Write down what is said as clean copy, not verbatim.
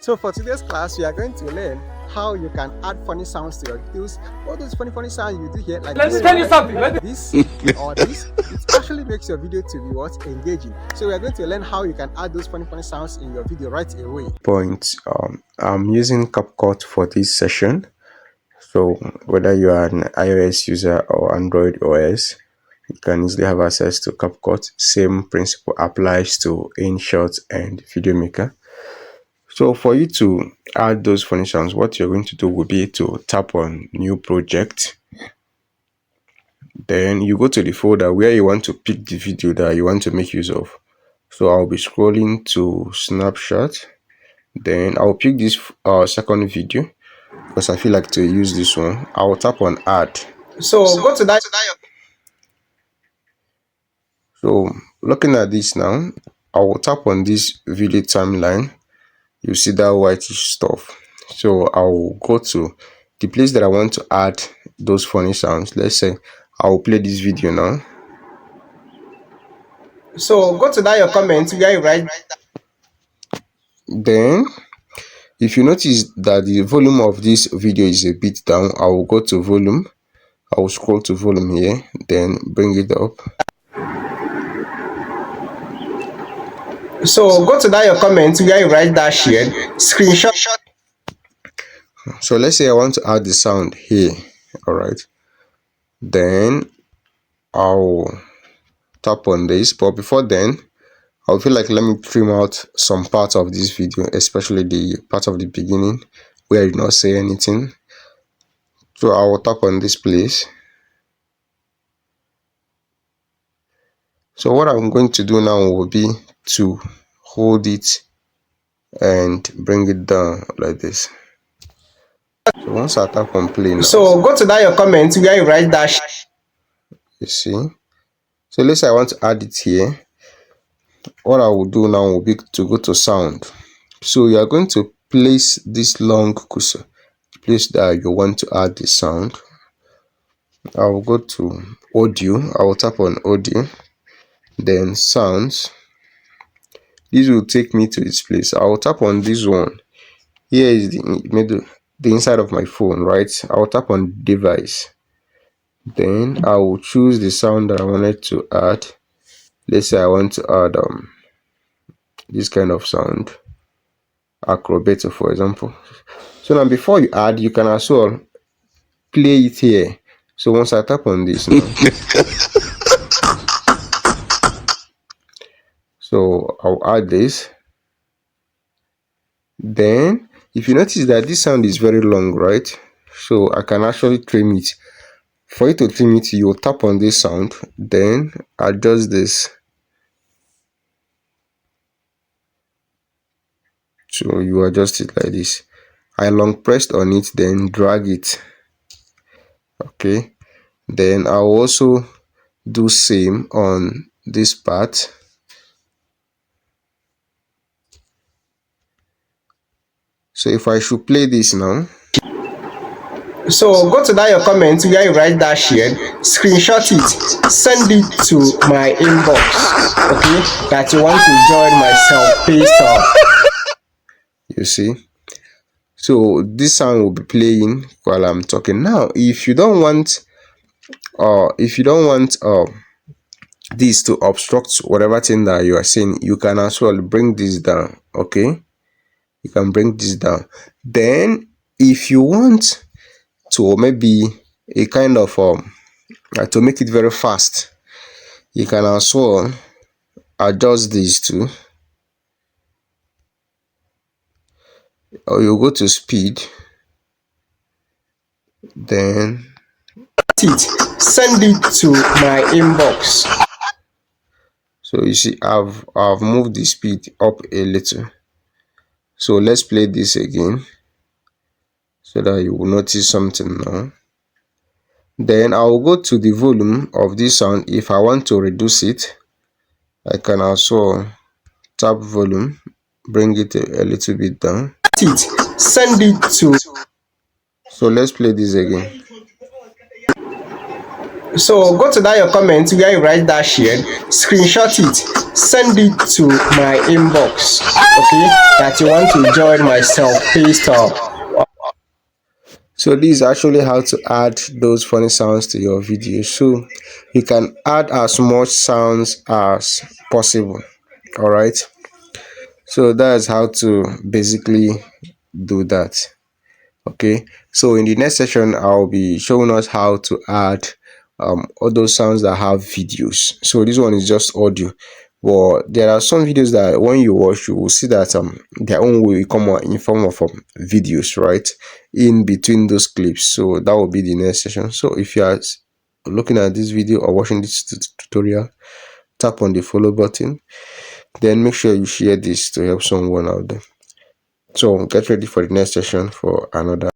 So for today's class, we are going to learn how you can add funny sounds to your videos. All those funny sounds you do here, like Let me tell you something. This or this, it actually makes your video to be what? Engaging. So we are going to learn how you can add those funny sounds in your video right away. I'm using Capcut for this session. So whether you are an iOS user or Android OS, you can easily have access to Capcut. Same principle applies to InShot and Video Maker. So for you to add those funny sounds, what you're going to do will be to tap on New Project. Then you go to the folder where you want to pick the video that you want to make use of. So I'll be scrolling to Snapshot. Then I'll pick this second video because I feel like to use this one. I'll tap on Add. So go to that. So looking at this now, I will tap on this video timeline. You see that whitish stuff. So I'll go to the place that I want to add those funny sounds. Let's say I'll play this video now. So go to that your comments where you write. Then if you notice that the volume of this video is a bit down, I will go to volume. I will scroll to volume here, then bring it up. So go to that your comments where you write that share screenshot. So let's say I want to add the sound here. All right. Then I'll tap on this, but before then, I'll feel like let me trim out some parts of this video, especially the part of the beginning where I did not say anything. So I will tap on this place. So what I'm going to do now will be to hold it and bring it down like this. So once I tap on play now, so go to that your comments where you write that. You see. So let's say I want to add it here. What I will do now will be to go to sound. So you are going to place this long cursor, place that you want to add the sound. I will go to audio. I will tap on audio, then sounds. This will take me to this place. I will tap on this one. Here is the inside of my phone, right? I will tap on device. Then I will choose the sound that I wanted to add. Let's say I want to add this kind of sound, acrobat for example. So now before you add, you can as well play it here. So once I tap on this now, so I'll add this. Then if you notice that this sound is very long, right? So I can actually trim it. For you to trim it, you tap on this sound, then adjust this. So you adjust it like this. I long pressed on it, then drag it. Okay. Then I'll also do same on this part. So if I should play this now. So go to that your comments where you write that share, screenshot it, send it to my inbox. Okay, that you want to join myself, paste up. You see. So this sound will be playing while I'm talking. Now, if you don't want this to obstruct whatever thing that you are saying, you can as well bring this down. Okay, you can bring this down. Then if you want to maybe a kind of to make it very fast, you can as well adjust these two, or you go to speed, then send it to my inbox. So you see I've moved the speed up a little. So let's play this again so that you will notice something now. Then I will go to the volume of this sound. If I want to reduce it, I can also tap volume, bring it a little bit down. Send it to. So let's play this again. So go to that your comment where you write that shared, screenshot it, send it to my inbox, okay, that you want to join my self-paced So this is actually how to add those funny sounds to your video. So you can add as much sounds as possible. All right. So that's how to basically do that. Okay, so in the next session I'll be showing us how to add all those sounds that have videos. So this one is just audio, but there are some videos that when you watch you will see that their own will come out in form of videos right in between those clips. So that will be the next session. So if you are looking at this video or watching this tutorial, tap on the follow button, then make sure you share this to help someone out there. So get ready for the next session for another